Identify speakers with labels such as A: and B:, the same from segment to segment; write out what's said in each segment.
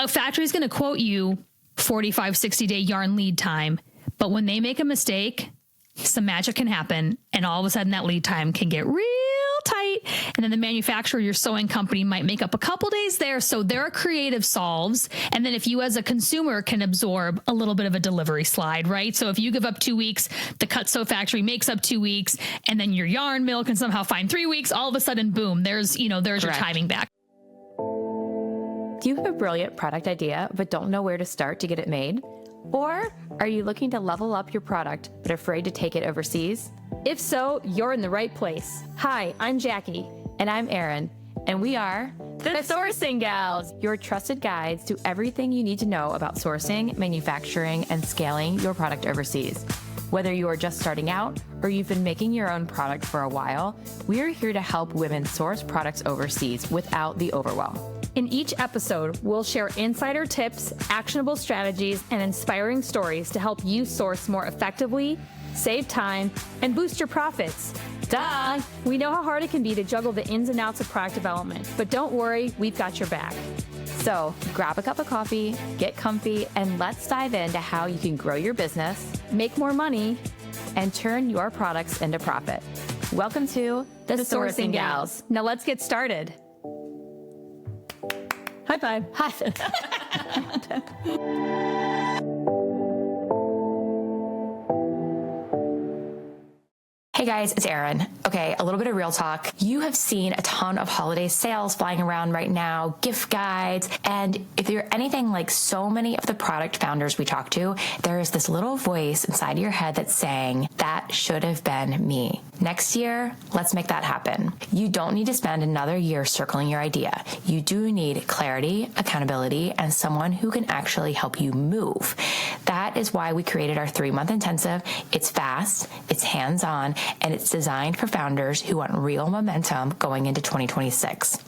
A: A factory is going to quote you 45, 60-day yarn lead time. But when they make a mistake, some magic can happen. And all of a sudden that lead time can get real tight. And then the manufacturer, your sewing company, might make up a couple days there. So there are creative solves. And then if you as a consumer can absorb a little bit of a delivery slide, right? So if you give up 2 weeks, the cut sew factory makes up 2 weeks, and then your yarn mill can somehow find 3 weeks, all of a sudden, boom, there's your timing back.
B: Do you have a brilliant product idea, but don't know where to start to get it made? Or are you looking to level up your product, but afraid to take it overseas?
C: If so, you're in the right place. Hi, I'm Jackie.
B: And I'm Erin, and we are
C: The Sourcing Gals,
B: your trusted guides to everything you need to know about sourcing, manufacturing, and scaling your product overseas. Whether you are just starting out or you've been making your own product for a while, we are here to help women source products overseas without the overwhelm.
C: In each episode, we'll share insider tips, actionable strategies, and inspiring stories to help you source more effectively, save time, and boost your profits. Duh! We know how hard it can be to juggle the ins and outs of product development, but don't worry, we've got your back.
B: So grab a cup of coffee, get comfy, and let's dive into how you can grow your business,
C: make more money,
B: and turn your products into profit. Welcome to The Sourcing Gals.
C: Now let's get started. High five.
B: Hey guys, it's Erin. Okay, a little bit of real talk. You have seen a ton of holiday sales flying around right now, gift guides, and if you're anything like so many of the product founders we talk to, there is this little voice inside your head that's saying, that should have been me. Next year, let's make that happen. You don't need to spend another year circling your idea. You do need clarity, accountability, and someone who can actually help you move. That is why we created our 3-month intensive. It's fast, it's hands-on, and it's designed for founders who want real momentum going into 2026.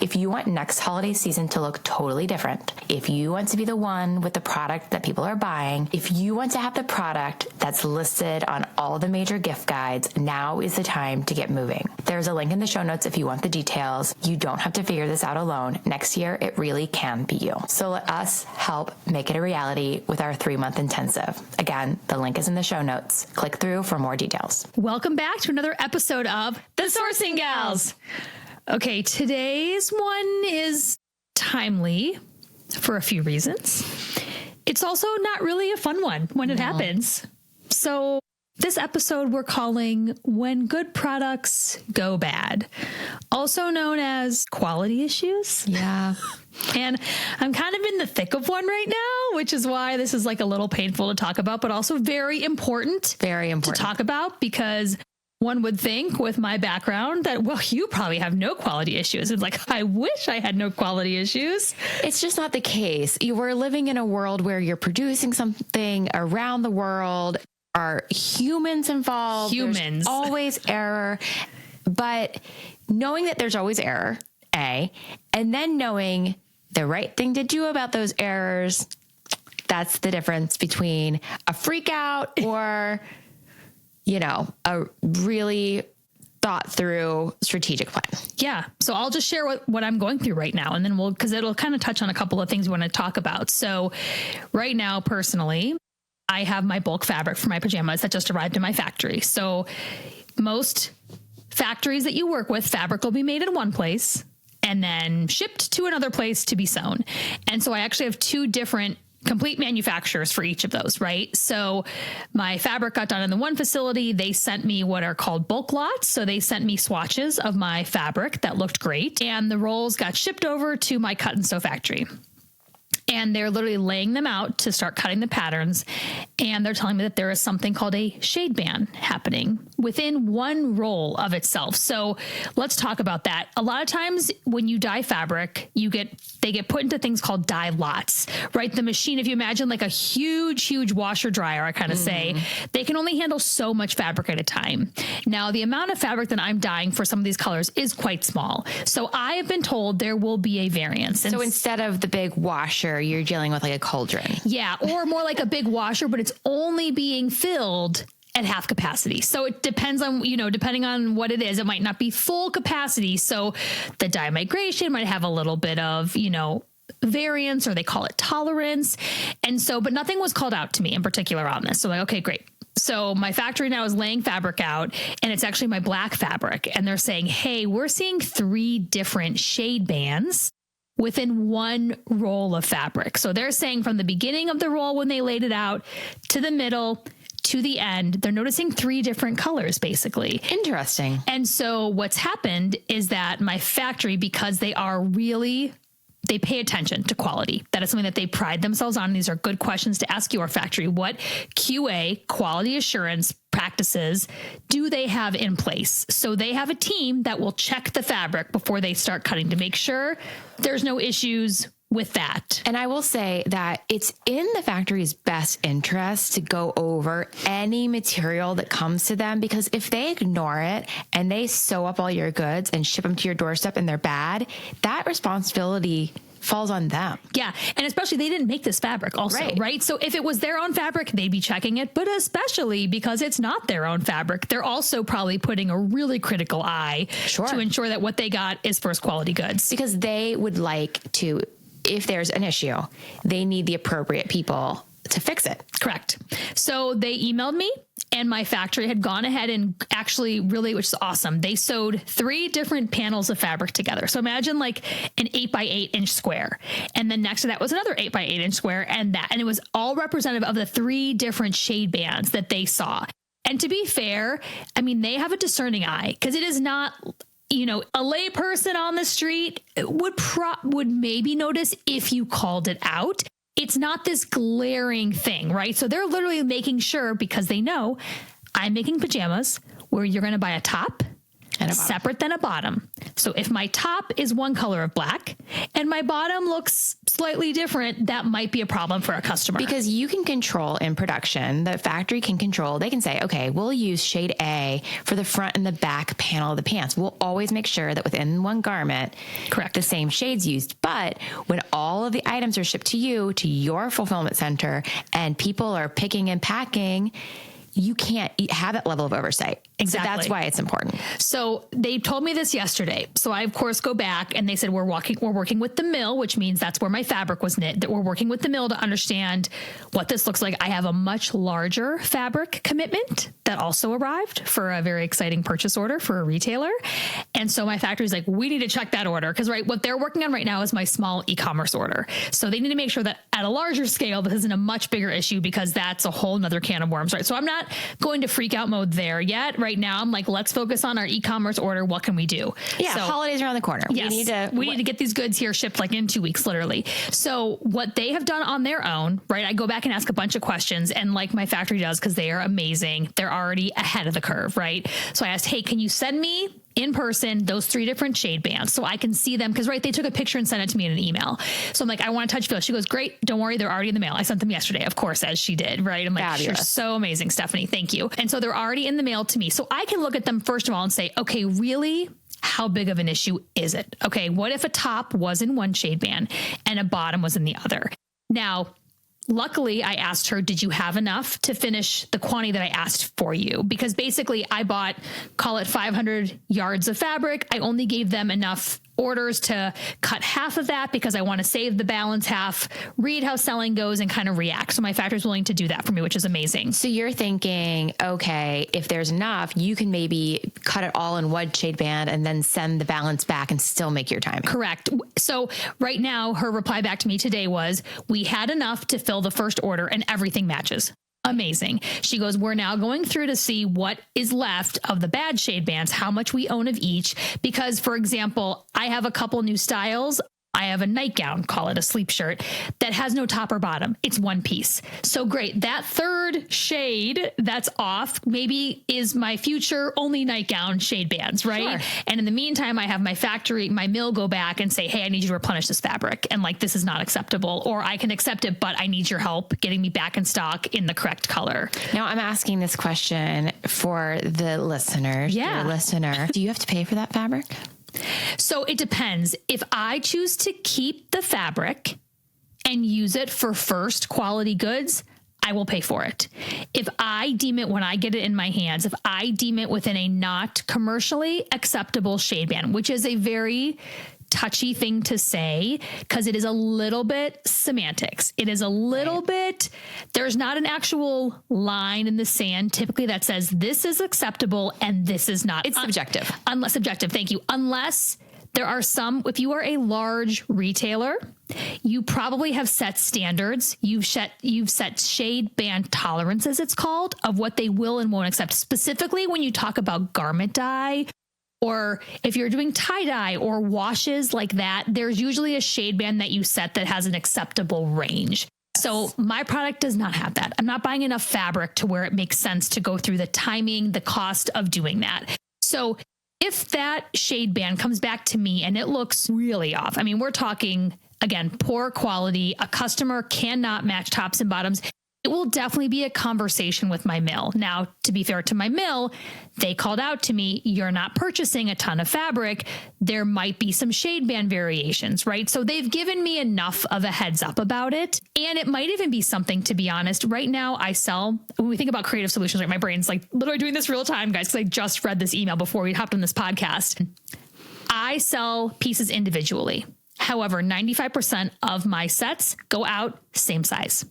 B: If you want next holiday season to look totally different, if you want to be the one with the product that people are buying, if you want to have the product that's listed on all the major gift guides, now is the time to get moving. There's a link in the show notes if you want the details. You don't have to figure this out alone. Next year, it really can be you. So let us help make it a reality with our 3-month intensive. Again, the link is in the show notes. Click through for more details.
A: Welcome back to another episode of The Sourcing Gals. Okay, today's one is timely for a few reasons. It's also not really a fun one when it happens. So this episode we're calling When Good Products Go Bad, also known as quality issues.
B: Yeah.
A: And I'm kind of in the thick of one right now, which is why this is like a little painful to talk about, but also very important to talk about, because one would think with my background that, well, you probably have no quality issues. It's like, I wish I had no quality issues.
B: It's just not the case. We're living in a world where you're producing something around the world. Are humans involved? There's always error. But knowing that there's always error, A, and then knowing the right thing to do about those errors, that's the difference between a freak out or, a really thought through strategic plan.
A: Yeah. So I'll just share what I'm going through right now, and then because it'll kind of touch on a couple of things we want to talk about. So right now, personally, I have my bulk fabric for my pajamas that just arrived in my factory. So most factories that you work with, fabric will be made in one place and then shipped to another place to be sewn. And so I actually have 2 different complete manufacturers for each of those, right? So my fabric got done in the one facility. They sent me what are called bulk lots. So they sent me swatches of my fabric that looked great. And the rolls got shipped over to my cut and sew factory. And they're literally laying them out to start cutting the patterns. And they're telling me that there is something called a shade ban happening within one roll of itself. So let's talk about that. A lot of times when you dye fabric, they get put into things called dye lots, right? The machine, if you imagine like a huge washer dryer, I kind of say, they can only handle so much fabric at a time. Now, the amount of fabric that I'm dyeing for some of these colors is quite small. So I have been told there will be a variance.
B: So instead of the big washer, you're dealing with like a cauldron.
A: Yeah, or more like a big washer, but it's only being filled at half capacity. So it depends on, depending on what it is, it might not be full capacity. So the dye migration might have a little bit of, variance or they call it tolerance. And so, but nothing was called out to me in particular on this. So like, okay, great. So my factory now is laying fabric out and it's actually my black fabric. And they're saying, hey, we're seeing 3 different shade bands within one roll of fabric. So they're saying from the beginning of the roll when they laid it out to the middle to the end, they're noticing 3 different colors basically.
B: Interesting.
A: And so what's happened is that my factory, because they pay attention to quality. That is something that they pride themselves on. These are good questions to ask your factory. What QA, quality assurance practices, do they have in place? So they have a team that will check the fabric before they start cutting to make sure there's no issues with that.
B: And I will say that it's in the factory's best interest to go over any material that comes to them, because if they ignore it and they sew up all your goods and ship them to your doorstep and they're bad, that responsibility falls on them.
A: Yeah. And especially they didn't make this fabric also, right? So if it was their own fabric, they'd be checking it. But especially because it's not their own fabric, they're also probably putting a really critical eye to ensure that what they got is first quality goods.
B: Because they would like to, if there's an issue, they need the appropriate people to fix it.
A: Correct. So they emailed me and my factory had gone ahead and actually really, which is awesome. They sewed 3 different panels of fabric together. So imagine like an 8x8 inch square. And then next to that was another 8x8 inch square and it was all representative of the 3 different shade bands that they saw. And to be fair, I mean, they have a discerning eye because it is not, you know, a lay person on the street would maybe notice if you called it out. It's not this glaring thing, right? So they're literally making sure, because they know I'm making pajamas where you're going to buy a top and separate than a bottom. So if my top is one color of black and my bottom looks slightly different, that might be a problem for a customer.
B: Because you can control in production, the factory can control, they can say, okay, we'll use shade A for the front and the back panel of the pants. We'll always make sure that within one garment,
A: correct,
B: the same shade's used. But when all of the items are shipped to you, to your fulfillment center, and people are picking and packing, you can't have that level of oversight.
A: Exactly.
B: So that's why it's important.
A: So they told me this yesterday. So I, of course, go back and they said, we're working with the mill, which means that's where my fabric was knit, that we're working with the mill to understand what this looks like. I have a much larger fabric commitment that also arrived for a very exciting purchase order for a retailer. And so my factory's like, we need to check that order. Because what they're working on right now is my small e-commerce order. So they need to make sure that at a larger scale, this isn't a much bigger issue, because that's a whole nother can of worms, right? So I'm not going to freak out mode there yet. Right now, I'm like, let's focus on our e-commerce order. What can we do?
B: Yeah, so, holidays around the corner.
A: Yes, we need to get these goods here shipped like in 2 weeks, literally. So what they have done on their own, right? I go back and ask a bunch of questions, and like my factory does, because they are amazing. They're already ahead of the curve, right? So I asked, hey, can you send me in person those 3 different shade bands so I can see them? Because they took a picture and sent it to me in an email. So I'm like, I want to touch feel. She goes, great, don't worry, they're already in the mail. I sent them yesterday, of course, as she did, right? I'm like,
B: fabulous.
A: You're so amazing, Stephanie, thank you. And so they're already in the mail to me, so I can look at them first of all and say, okay, really, how big of an issue is it? Okay, what if a top was in one shade band and a bottom was in the other? Now, luckily, I asked her, did you have enough to finish the quantity that I asked for you? Because basically I bought, call it 500 yards of fabric. I only gave them enough orders to cut half of that because I want to save the balance half, read how selling goes, and kind of react. So my factory's willing to do that for me, which is amazing.
B: So you're thinking, okay, if there's enough, you can maybe cut it all in one shade band and then send the balance back and still make your time.
A: Correct. So right now, her reply back to me today was, we had enough to fill the first order and everything matches. Amazing. She goes, we're now going through to see what is left of the bad shade bands, how much we own of each. Because, for example, I have a couple new styles. I have a nightgown, call it a sleep shirt, that has no top or bottom. It's one piece. So great. That third shade that's off maybe is my future only nightgown shade bands, right? Sure. And in the meantime, I have my mill go back and say, hey, I need you to replenish this fabric. And like, this is not acceptable. Or I can accept it, but I need your help getting me back in stock in the correct color.
B: Now, I'm asking this question for the listeners.
A: Yeah.
B: Dear listener, do you have to pay for that fabric?
A: So it depends. If I choose to keep the fabric and use it for first quality goods, I will pay for it. If I deem it, when I get it in my hands, if I deem it within a not commercially acceptable shade band, which is a very touchy thing to say because it is a little bit semantics. It is a little bit, there's not an actual line in the sand typically that says this is acceptable and this is not.
B: It's subjective.
A: Subjective. Thank you. Unless there are some, if you are a large retailer, you probably have set standards. You've set shade band tolerances, it's called, of what they will and won't accept. Specifically when you talk about garment dye, or if you're doing tie-dye or washes like that, there's usually a shade band that you set that has an acceptable range. So my product does not have that. I'm not buying enough fabric to where it makes sense to go through the timing, the cost of doing that. So if that shade band comes back to me and it looks really off, I mean, we're talking, again, poor quality, a customer cannot match tops and bottoms, it will definitely be a conversation with my mill. Now, to be fair to my mill, they called out to me, you're not purchasing a ton of fabric. There might be some shade band variations, right? So they've given me enough of a heads up about it. And it might even be something, to be honest. Right now I sell, when we think about creative solutions, like my brain's like literally doing this real time, guys, because I just read this email before we hopped on this podcast. I sell pieces individually. However, 95% of my sets go out same size,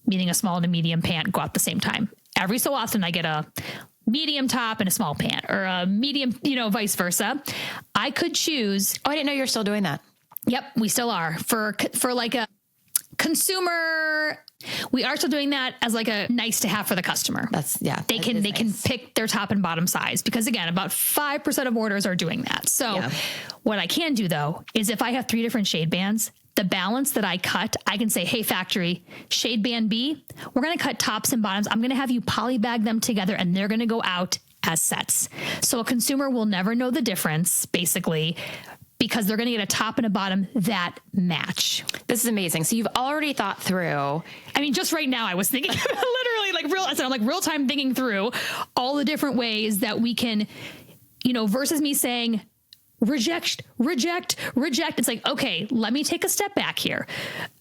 A: meaning a small and a medium pant go out the same time. Every so often I get a medium top and a small pant, or a medium, vice versa. I could choose.
B: Oh, I didn't know you're still doing that.
A: Yep, we still are. For like a consumer, we are still doing that as like a nice to have for the customer. They can pick their top and bottom size, because again, about 5% of orders are doing that. So what I can do though, is if I have 3 different shade bands, the balance that I cut, I can say, hey, factory, shade band B, we're going to cut tops and bottoms. I'm going to have you polybag them together and they're going to go out as sets. So a consumer will never know the difference, basically, because they're going to get a top and a bottom that match.
B: This is amazing. So you've already thought through.
A: I mean, just right now I was thinking literally like real time thinking through all the different ways that we can, versus me saying, reject. It's like, okay, let me take a step back here.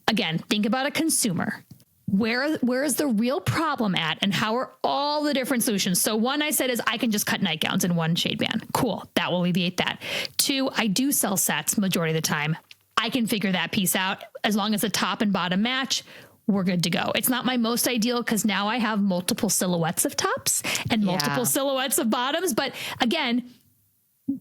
A: Again, think about a consumer. Where is the real problem at, and how are all the different solutions? So one I said is I can just cut nightgowns in one shade band. Cool. That will alleviate that. 2, I do sell sets majority of the time. I can figure that piece out. As long as the top and bottom match, we're good to go. It's not my most ideal because now I have multiple silhouettes of tops and multiple silhouettes of bottoms. But again,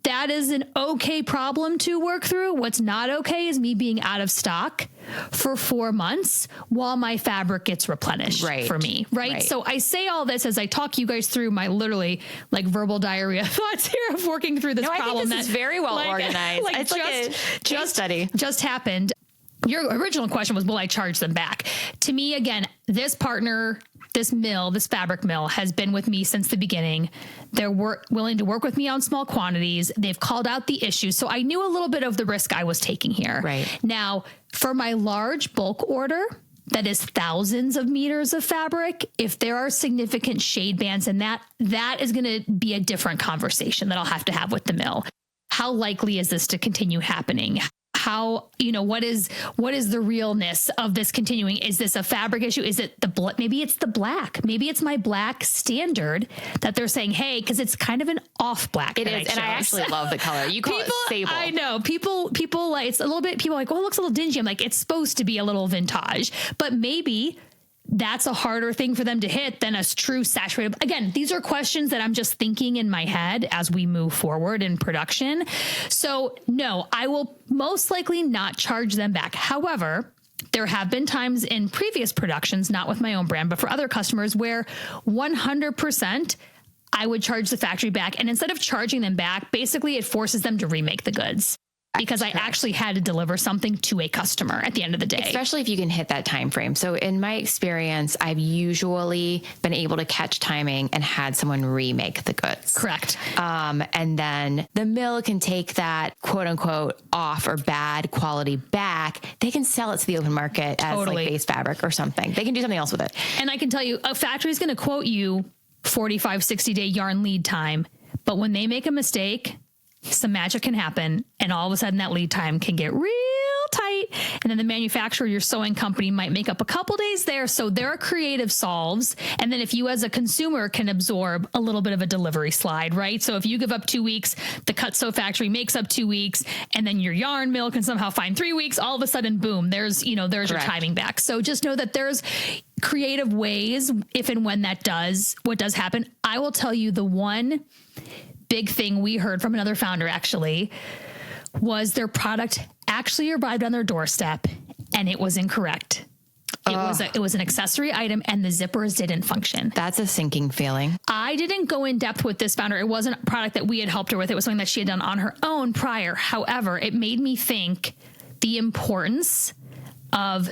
A: that is an okay problem to work through. What's not okay is me being out of stock for 4 months while my fabric gets replenished for me. Right. So I say all this as I talk you guys through my literally like verbal diarrhea thoughts here of working through this problem.
B: I think this is very well organized. It's like a case study.
A: Just happened. Your original question was, will I charge them back? To me, again, this partner, this fabric mill has been with me since the beginning. They're willing to work with me on small quantities. They've called out the issues. So I knew a little bit of the risk I was taking here.
B: Right.
A: Now, for my large bulk order, that is thousands of meters of fabric, if there are significant shade bands in that is going to be a different conversation that I'll have to have with the mill. How likely is this to continue happening? How, what is the realness of this continuing? Is this a fabric issue? Is it maybe it's the black, maybe it's my black standard that they're saying, hey, cause it's kind of an off black.
B: It is. And I actually love the color. You call it sable.
A: I know people like, it's a little bit, people are like, well, it looks a little dingy. I'm like, it's supposed to be a little vintage, but maybe that's a harder thing for them to hit than a true saturated. Again, these are questions that I'm just thinking in my head as we move forward in production. So no, I will most likely not charge them back. However, there have been times in previous productions, not with my own brand, but for other customers, where 100% I would charge the factory back. And instead of charging them back, basically it forces them to remake the goods. Because I actually had to deliver something to a customer at the end of the day.
B: Especially if you can hit that time frame. So in my experience, I've usually been able to catch timing and had someone remake the goods.
A: Correct.
B: And then the mill can take that quote unquote off or bad quality back. They can sell it to the open market as like base fabric or something. They can do something else with it.
A: And I can tell you, a factory is going to quote you 45, 60-day yarn lead time. But when they make a mistake, some magic can happen, and all of a sudden that lead time can get real tight, And then the manufacturer, your sewing company, might make up a couple days there. So there are creative solves. And then if you as a consumer can absorb a little bit of a delivery slide, right? So if you give up 2 weeks, the cut sew factory makes up 2 weeks, and then your yarn mill can somehow find 3 weeks, all of a sudden, boom, there's your timing back. So just know that there's creative ways if and when what does happen. I will tell you the one big thing we heard from another founder actually was their product actually arrived on their doorstep and it was incorrect. It was an accessory item and the zippers didn't function.
B: That's a sinking feeling.
A: I didn't go in depth with this founder. It wasn't a product that we had helped her with. It was something that she had done on her own prior. However, it made me think the importance of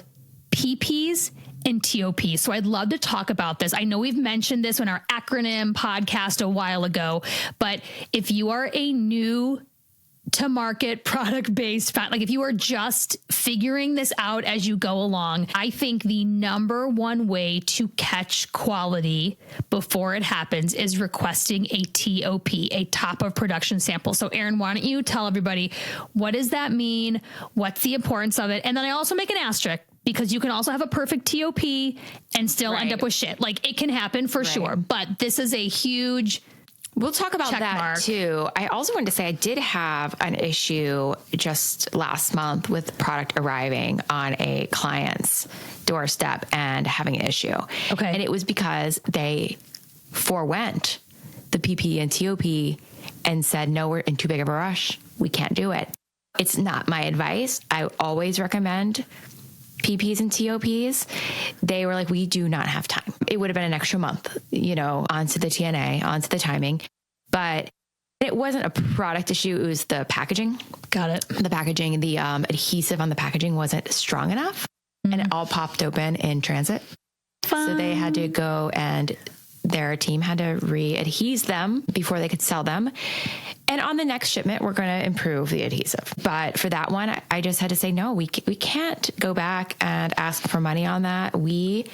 A: PPs and TOP. So I'd love to talk about this. I know we've mentioned this in our acronym podcast a while ago, but if you are a new to market product based, like if you are just figuring this out as you go along, I think the number one way to catch quality before it happens is requesting a TOP, a top of production sample. So Erin, why don't you tell everybody, what does that mean? What's the importance of it? And then I also make an asterisk, because you can also have a perfect TOP and still end up with shit. Like it can happen for sure, but this is a huge
B: We'll talk about that too. I also wanted to say I did have an issue just last month with product arriving on a client's doorstep and having an issue.
A: Okay.
B: And it was because they forewent the PP and TOP and said, no, we're in too big of a rush. We can't do it. It's not my advice. I always recommend PPs and TOPs. They were like, we do not have time. It would have been an extra month, onto the TNA, onto the timing, but it wasn't a product issue. It was the packaging.
A: Got it.
B: The packaging, the adhesive on the packaging wasn't strong enough and it all popped open in transit.
A: Fun.
B: So they had to go and their team had to re-adhese them before they could sell them. And on the next shipment, we're going to improve the adhesive. But for that one, I just had to say, no, we can't go back and ask for money on that. We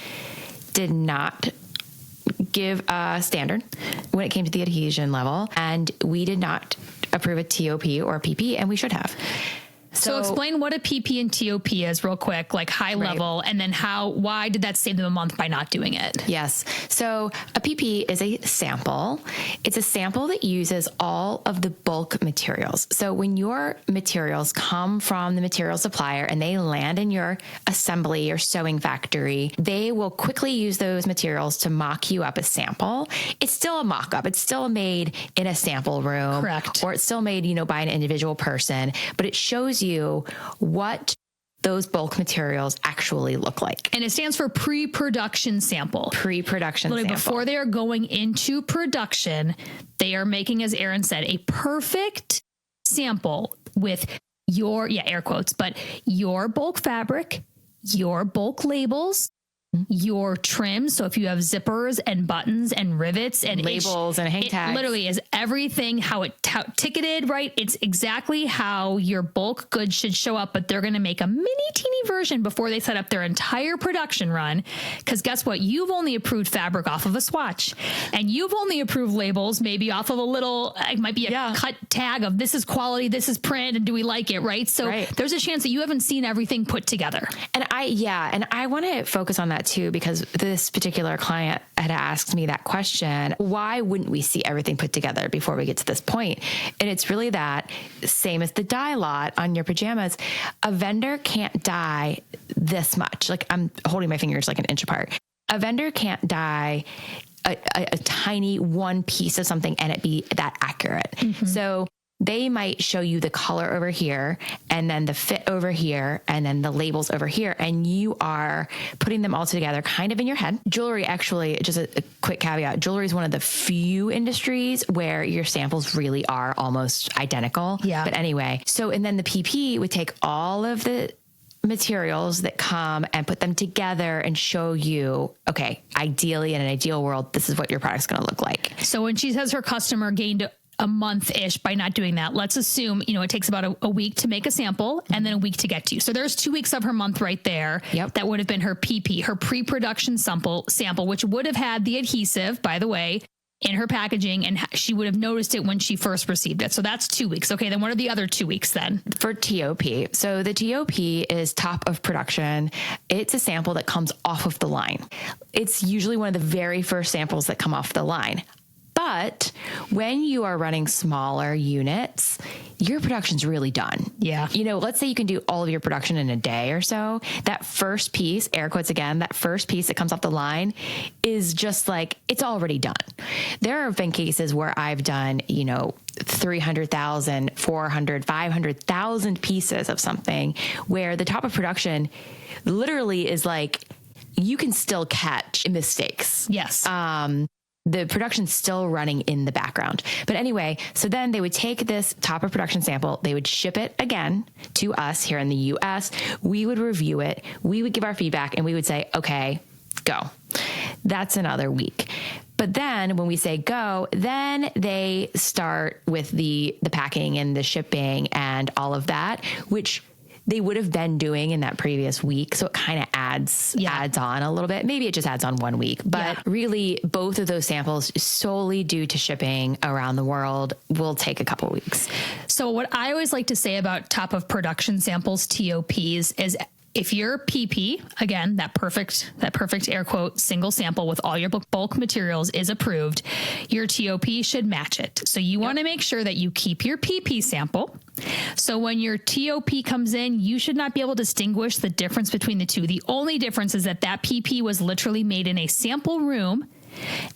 B: did not give a standard when it came to the adhesion level. And we did not approve a TOP or a PP, and we should have.
A: So explain what a PP and TOP is real quick, like high level, and then why did that save them a month by not doing it?
B: Yes. So a PP is a sample. It's a sample that uses all of the bulk materials. So when your materials come from the material supplier and they land in your assembly or sewing factory, they will quickly use those materials to mock you up a sample. It's still a mock-up. It's still made in a sample room.
A: Correct.
B: Or it's still made, by an individual person, but it shows you what those bulk materials actually look like.
A: And it stands for pre-production sample.
B: Pre-production sample.
A: Before they are going into production, they are making, as Erin said, a perfect sample with your, air quotes, but your bulk fabric, your bulk labels, your trim. So if you have zippers and buttons and rivets and
B: labels and hang tags,
A: it literally is everything, how ticketed, right? It's exactly how your bulk goods should show up, but they're going to make a mini teeny version before they set up their entire production run. Because guess what? You've only approved fabric off of a swatch, and you've only approved labels maybe off of a little, it might be a cut tag of this is quality, this is print, and do we like it, right? So there's a chance that you haven't seen everything put together.
B: And I want to focus on that too, because this particular client had asked me that question. Why wouldn't we see everything put together before we get to this point? And it's really that same as the dye lot on your pajamas. A vendor can't dye this much. Like I'm holding my fingers like an inch apart. A vendor can't dye a tiny one piece of something and it be that accurate. Mm-hmm. So they might show you the color over here and then the fit over here and then the labels over here. And you are putting them all together kind of in your head. Jewelry, actually, just a quick caveat. Jewelry is one of the few industries where your samples really are almost identical.
A: Yeah.
B: But anyway, and then the PP would take all of the materials that come and put them together and show you, okay, ideally in an ideal world, this is what your product's going to look like.
A: So when she says her customer gained a month-ish by not doing that, let's assume, it takes about a week to make a sample and then a week to get to you. So there's 2 weeks of her month right there.
B: Yep.
A: That would have been her PP, her pre-production sample, which would have had the adhesive, by the way, in her packaging, and she would have noticed it when she first received it. So that's 2 weeks. Okay, then what are the other 2 weeks then?
B: For TOP. So the TOP is top of production. It's a sample that comes off of the line. It's usually one of the very first samples that come off the line. But when you are running smaller units, your production's really done.
A: Yeah.
B: Let's say you can do all of your production in a day or so. That first piece, air quotes again, that first piece that comes off the line is just like, it's already done. There have been cases where I've done, 300,000, 400, 500,000 pieces of something where the top of production literally is like, you can still catch mistakes.
A: Yes.
B: The production's still running in the background. But anyway, so then they would take this top of production sample, they would ship it again to us here in the US. We would review it. We would give our feedback and we would say, okay, go. That's another week. But then when we say go, then they start with the packing and the shipping and all of that, which they would have been doing in that previous week. So it kind of adds on a little bit. Maybe it just adds on 1 week, but really both of those samples solely due to shipping around the world will take a couple of weeks.
A: So what I always like to say about top of production samples, TOPs, is if your PP, again, that perfect air quote single sample with all your bulk materials is approved, your TOP should match it. So you want to make sure that you keep your PP sample. So when your TOP comes in, you should not be able to distinguish the difference between the two. The only difference is that PP was literally made in a sample room,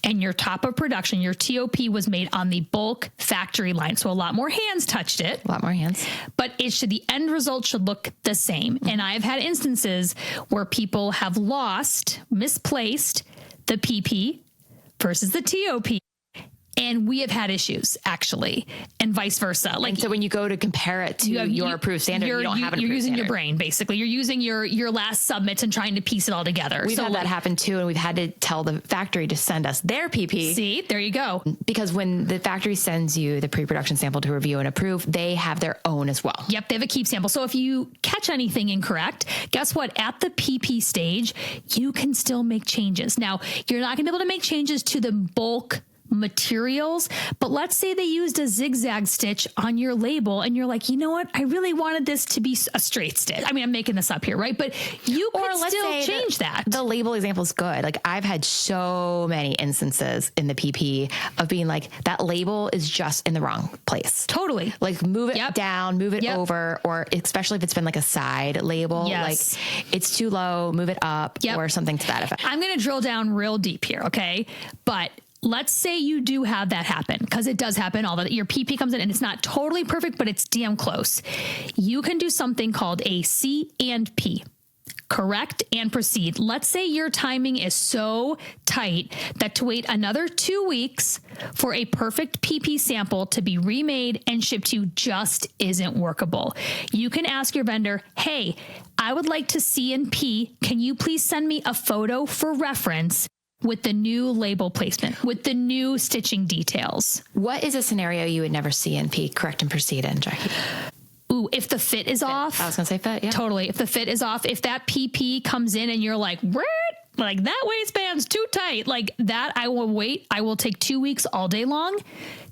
A: and your top of production, your TOP, was made on the bulk factory line. So a lot more hands touched it.
B: A lot more hands.
A: But the end result should look the same. Mm-hmm. And I've had instances where people have misplaced the PP versus the TOP. And we have had issues, actually, and vice versa.
B: And so when you go to compare it to your approved standard, you don't have an approved
A: You're using
B: standard.
A: your brain, basically. You're using your last submits and trying to piece it all together.
B: We've had that happen too, and we've had to tell the factory to send us their PP.
A: See, there you go.
B: Because when the factory sends you the pre-production sample to review and approve, they have their own as well.
A: Yep, they have a keep sample. So if you catch anything incorrect, guess what? At the PP stage, you can still make changes. Now, you're not going to be able to make changes to the bulk materials, but let's say they used a zigzag stitch on your label and you're like, you know what? I really wanted this to be a straight stitch. I mean, I'm making this up here, right? But you could still change that.
B: The label example is good. Like I've had so many instances in the PP of being like, that label is just in the wrong place.
A: Totally.
B: Like move it down, move it over, or especially if it's been like a side label, like it's too low, move it up or something to that effect.
A: I'm going to drill down real deep here. Okay. But let's say you do have that happen, because it does happen. Your PP comes in and it's not totally perfect, but it's damn close. You can do something called a C&P. Correct and proceed. Let's say your timing is so tight that to wait another 2 weeks for a perfect PP sample to be remade and shipped to you just isn't workable. You can ask your vendor, hey, I would like to C&P. Can you please send me a photo for reference with the new label placement, with the new stitching details?
B: What is a scenario you would never C&P, correct and proceed in, Jackie?
A: Ooh, if the fit is off.
B: I was going to say fit, yeah.
A: Totally. If the fit is off, if that PP comes in and you're like, what? Like that waistband's too tight, like that, I will wait. I will take 2 weeks all day long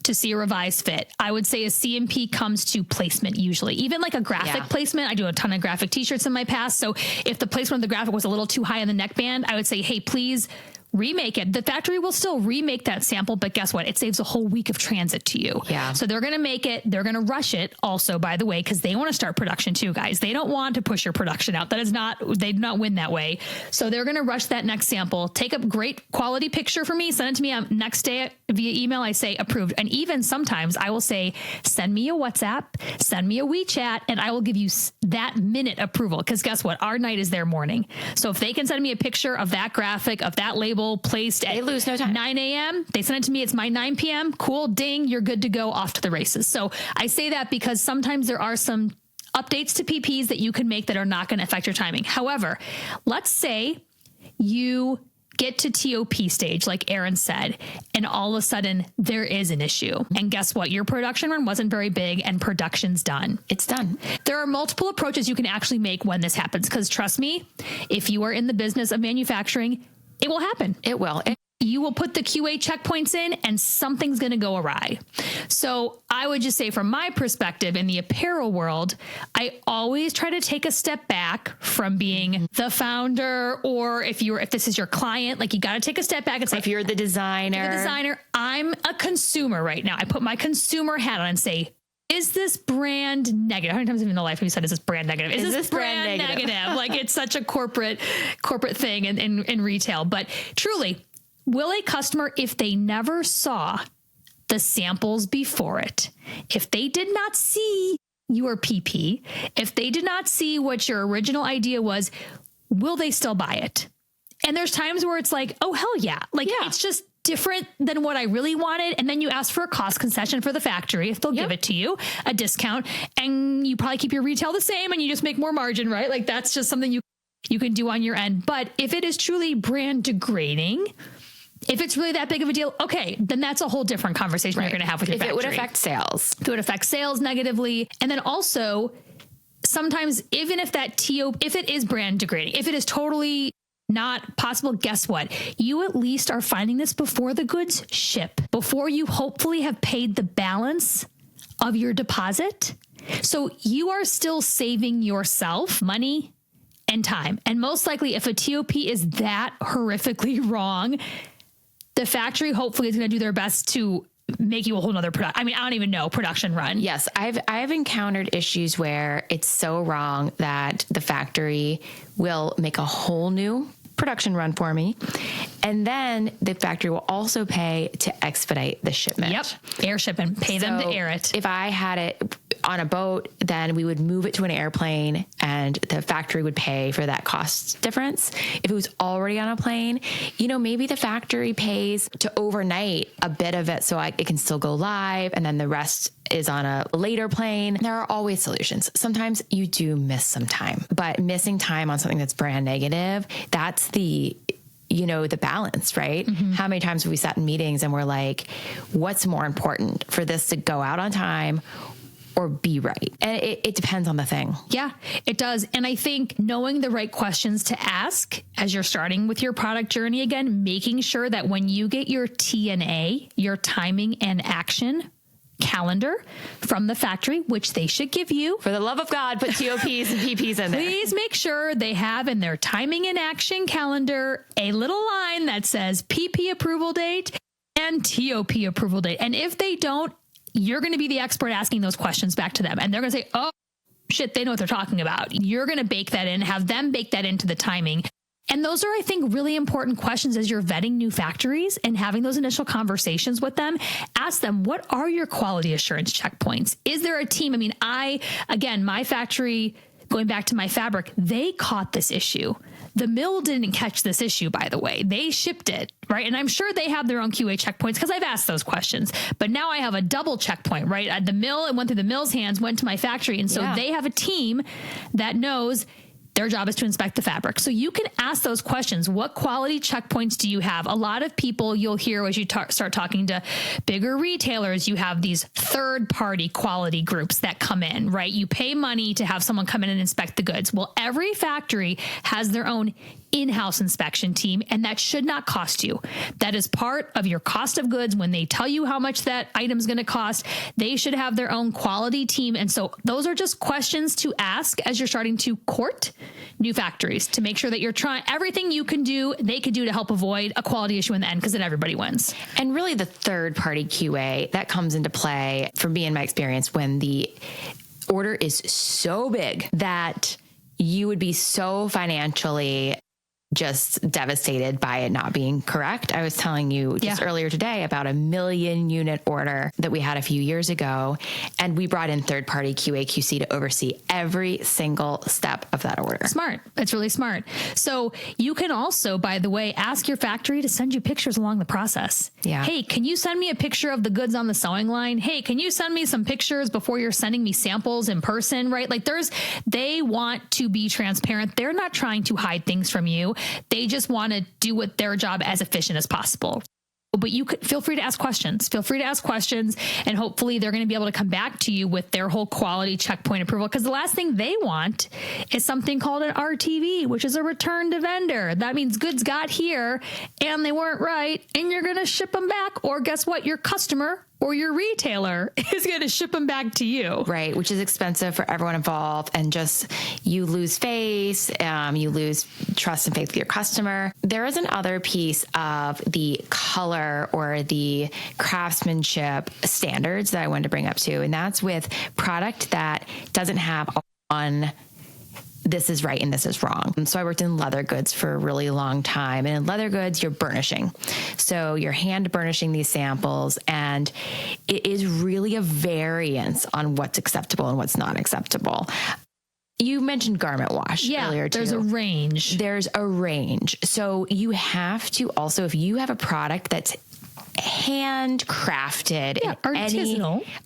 A: to see a revised fit. I would say a C&P comes to placement usually, even like a graphic placement. I do a ton of graphic t-shirts in my past. So if the placement of the graphic was a little too high in the neckband, I would say, hey, please remake it. The factory will still remake that sample, but guess what? It saves a whole week of transit to you.
B: Yeah.
A: So they're going to make it. They're going to rush it also, by the way, because they want to start production too, guys. They don't want to push your production out. They do not win that way. So they're going to rush that next sample, take a great quality picture for me, send it to me next day via email. I say approved. And even sometimes I will say, send me a WhatsApp, send me a WeChat, and I will give you that minute approval. Because guess what? Our night is their morning. So if they can send me a picture of that graphic, of that label placed at 9 a.m. They send it to me. It's my 9 p.m. Cool. Ding. You're good to go, off to the races. So I say that because sometimes there are some updates to PPs that you can make that are not going to affect your timing. However, let's say you get to TOP stage, like Erin said, and all of a sudden there is an issue. And guess what? Your production run wasn't very big and production's done.
B: It's done.
A: There are multiple approaches you can actually make when this happens. Because trust me, if you are in the business of manufacturing, it will happen.
B: It will.
A: you will put the QA checkpoints in and something's going to go awry. So I would just say from my perspective in the apparel world, I always try to take a step back from being the founder, or if this is your client, like you got to take a step back and say,
B: if you're the designer,
A: I'm a consumer right now. I put my consumer hat on and say, is this brand negative? How many times have you in the life have you said, is this brand negative? Is this brand negative? Like it's such a corporate thing in retail, but truly, will a customer, if they never saw the samples before it, if they did not see your PP, if they did not see what your original idea was, will they still buy it? And there's times where it's like, oh, hell yeah. Like it's just different than what I really wanted. And then you ask for a cost concession for the factory if they'll give it to you, a discount, and you probably keep your retail the same and you just make more margin, right? Like that's just something you can do on your end. But if it is truly brand degrading, if it's really that big of a deal, okay, then that's a whole different conversation you're going to have with your factory.
B: If it would affect sales.
A: If it would affect sales negatively. And then also, sometimes even if if it is brand degrading, if it is totally not possible, guess what? You at least are finding this before the goods ship, before you hopefully have paid the balance of your deposit. So you are still saving yourself money and time. And most likely, if a TOP is that horrifically wrong, the factory hopefully is going to do their best to make you a whole nother production run.
B: Yes. I've encountered issues where it's so wrong that the factory will make a whole new production run for me. And then the factory will also pay to expedite the shipment.
A: Yep. Air shipment. Pay them to air it.
B: If I had it on a boat, then we would move it to an airplane and the factory would pay for that cost difference. If it was already on a plane, maybe the factory pays to overnight a bit of it so it can still go live, and then the rest is on a later plane. There are always solutions. Sometimes you do miss some time, but missing time on something that's brand negative, that's the balance, right? Mm-hmm. How many times have we sat in meetings and we're like, what's more important for this to go out on time or be right? And it depends on the thing.
A: Yeah, it does. And I think knowing the right questions to ask as you're starting with your product journey, again, making sure that when you get your TNA, your timing and action calendar from the factory, which they should give you.
B: For the love of God, put TOPs and PPs in there.
A: Please make sure they have in their timing and action calendar a little line that says PP approval date and TOP approval date. And if they don't, you're going to be the expert asking those questions back to them. And they're going to say, oh, shit, they know what they're talking about. You're going to bake that in, have them bake that into the timing. And those are, I think, really important questions as you're vetting new factories and having those initial conversations with them. Ask them, what are your quality assurance checkpoints? Is there a team? I mean, my factory, going back to my fabric, they caught this issue. The mill didn't catch this issue, by the way. They shipped it, right? And I'm sure they have their own QA checkpoints because I've asked those questions. But now I have a double checkpoint, right? At the mill, it went through the mill's hands, went to my factory. And so they have a team that knows their job is to inspect the fabric. So you can ask those questions. What quality checkpoints do you have? A lot of people you'll hear as you start talking to bigger retailers, you have these third-party quality groups that come in, right? You pay money to have someone come in and inspect the goods. Well, every factory has their own in-house inspection team, and that should not cost you. That is part of your cost of goods. When they tell you how much that item is going to cost, they should have their own quality team. And so those are just questions to ask as you're starting to court new factories to make sure that you're trying everything you can do, they could do to help avoid a quality issue in the end, because then everybody wins.
B: And really the third-party QA, that comes into play for me in my experience when the order is so big that you would be so financially just devastated by it not being correct. I was telling you just earlier today about a 1 million unit order that we had a few years ago, and we brought in third-party QA QC to oversee every single step of that order.
A: Smart. It's really smart. So you can also, by the way, ask your factory to send you pictures along the process.
B: Yeah.
A: Hey, can you send me a picture of the goods on the sewing line? Hey, can you send me some pictures before you're sending me samples in person, right? Like they want to be transparent. They're not trying to hide things from you. They just want to do what their job as efficient as possible. But you could feel free to ask questions. Feel free to ask questions, and hopefully they're going to be able to come back to you with their whole quality checkpoint approval. Because the last thing they want is something called an RTV, which is a return to vendor. That means goods got here and they weren't right, and you're going to ship them back. Or guess what? Your customer or your retailer is going to ship them back to you.
B: Right, which is expensive for everyone involved, and just you lose face, you lose trust and faith with your customer. There is another piece of the color or the craftsmanship standards that I wanted to bring up too, and that's with product that doesn't have on this is right and this is wrong. And so I worked in leather goods for a really long time. And in leather goods, you're burnishing. So you're hand burnishing these samples, and it is really a variance on what's acceptable and what's not acceptable. You mentioned garment wash earlier too.
A: There's a range.
B: There's a range. So you have to also, if you have a product that's handcrafted,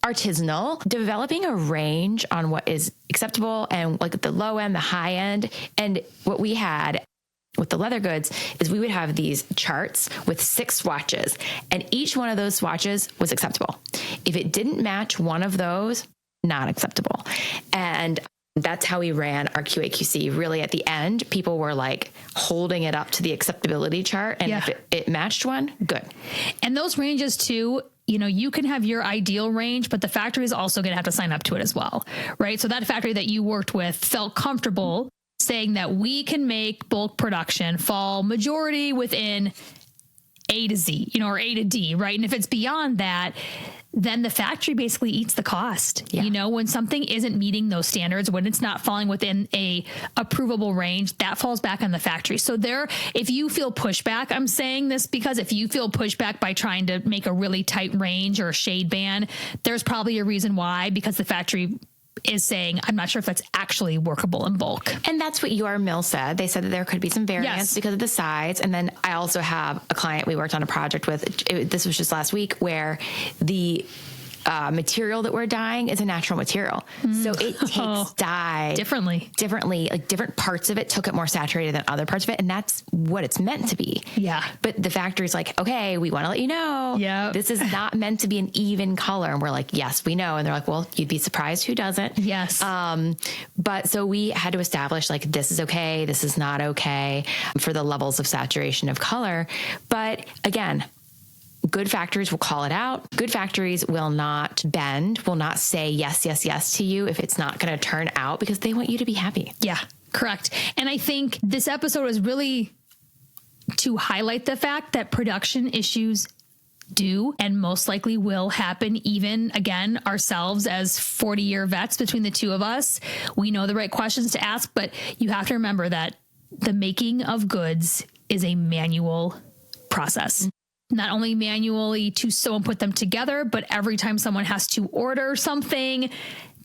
B: artisanal, developing a range on what is acceptable and like at the low end, the high end. And what we had with the leather goods is we would have these charts with 6 swatches, and each one of those swatches was acceptable. If it didn't match one of those, not acceptable. And that's how we ran our QA/QC. Really, at the end, people were like holding it up to the acceptability chart. And if it matched one, good.
A: And those ranges too, you know, you can have your ideal range, but the factory is also going to have to sign up to it as well, right? So that factory that you worked with felt comfortable saying that we can make bulk production fall majority within A to Z, you know, or A to D, right? And if it's beyond that, then the factory basically eats the cost. Yeah. You know, when something isn't meeting those standards, when it's not falling within a approvable range, that falls back on the factory. So if you feel pushback, I'm saying this because if you feel pushback by trying to make a really tight range or a shade band, there's probably a reason why, because the factory is saying, I'm not sure if that's actually workable in bulk.
B: And that's what your mill said. They said that there could be some variance because of the size. And then I also have a client we worked on a project with, this was just last week, where the material that we're dyeing is a natural material. So it takes dye differently. Like different parts of it took it more saturated than other parts of it. And that's what it's meant to be. Yeah. But the factory's like, okay, we want to let you know, this is not meant to be an even color. And we're like, yes, we know. And they're like, well, you'd be surprised who doesn't.
A: Yes.
B: But so we had to establish like, this is okay, this is not okay for the levels of saturation of color. But again, good factories will call it out. Good factories will not bend, will not say yes, yes, yes to you if it's not going to turn out, because they want you to be happy.
A: Yeah, correct. And I think this episode is really to highlight the fact that production issues do and most likely will happen. Even again, ourselves as 40-year vets between the two of us, we know the right questions to ask, but you have to remember that the making of goods is a manual process. Not only manually to sew and put them together, but every time someone has to order something,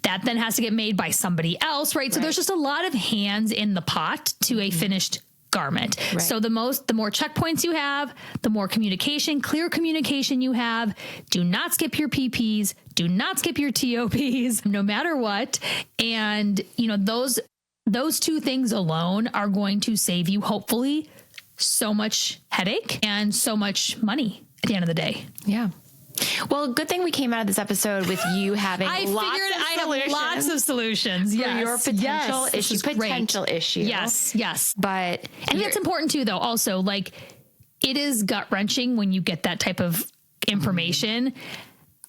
A: that then has to get made by somebody else, right? So there's just a lot of hands in the pot to a finished garment. Right. So the more checkpoints you have, the more clear communication you have. Do not skip your PPs. Do not skip your TOPs, no matter what. And you know, those two things alone are going to save you, hopefully, so much headache and so much money at the end of the day.
B: Yeah. Well, good thing we came out of this episode with you having
A: I have lots of solutions.
B: For your potential issue.
A: Yes.
B: But
A: and that's important too, though. Also, like, it is gut wrenching when you get that type of information.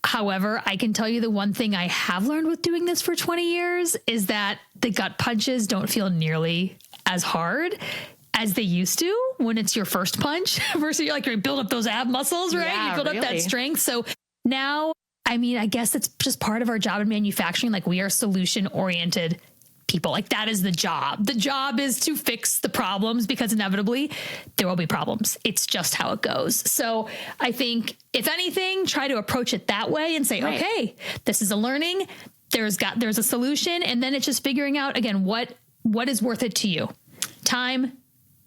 A: However, I can tell you the one thing I have learned with doing this for 20 years is that the gut punches don't feel nearly as hard as they used to when it's your first punch versus you're like, you build up those ab muscles, right?
B: Yeah,
A: you build up that strength. So now, I mean, I guess it's just part of our job in manufacturing. Like, we are solution oriented people. Like, that is the job. The job is to fix the problems, because inevitably there will be problems. It's just how it goes. So I think if anything, try to approach it that way and say, okay, this is a learning. There's a solution. And then it's just figuring out again, what is worth it to you? Time,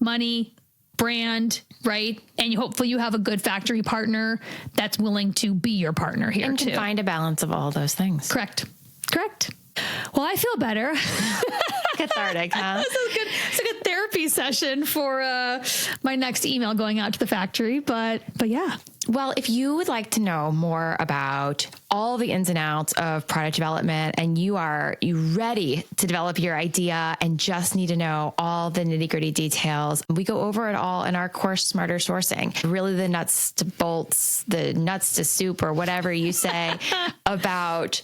A: money, brand, right? And hopefully you have a good factory partner that's willing to be your partner here,
B: and can find a balance of all those things.
A: Correct. Well, I feel better.
B: Cathartic, huh?
A: It's a good therapy session for my next email going out to the factory. But yeah.
B: Well, if you would like to know more about all the ins and outs of product development and you ready to develop your idea and just need to know all the nitty gritty details, we go over it all in our course, Smarter Sourcing. Really the nuts to bolts, the nuts to soup, or whatever you say about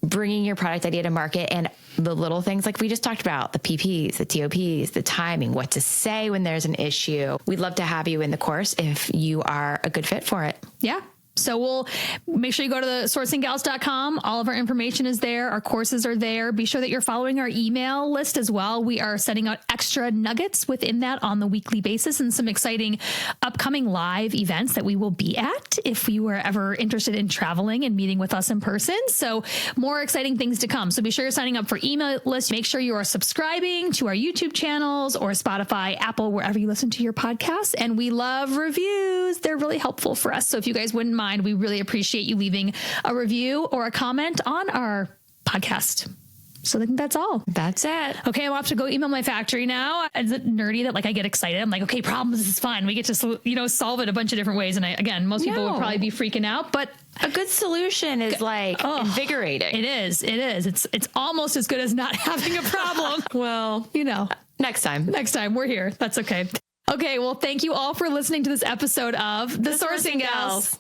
B: bringing your product idea to market, and the little things like we just talked about, the PPs, the TOPs, the timing, what to say when there's an issue. We'd love to have you in the course if you are a good fit for it.
A: Yeah. So we'll make sure you go to the sourcinggals.com. All of our information is there. Our courses are there. Be sure that you're following our email list as well. We are sending out extra nuggets within that on the weekly basis and some exciting upcoming live events that we will be at if you were ever interested in traveling and meeting with us in person. So more exciting things to come. So be sure you're signing up for email lists. Make sure you are subscribing to our YouTube channels or Spotify, Apple, wherever you listen to your podcasts. And we love reviews. They're really helpful for us. So if you guys wouldn't mind, we really appreciate you leaving a review or a comment on our podcast. So I think that's all.
B: That's it.
A: Okay, I'm off to go email my factory now. Is it nerdy that I get excited? I'm like, okay, problems is fine. We get to solve it a bunch of different ways. And most people would probably be freaking out, but
B: a good solution is invigorating.
A: It is. It's almost as good as not having a problem. Well,
B: next time
A: we're here. That's okay. Okay, well, thank you all for listening to this episode of The Sourcing Gals.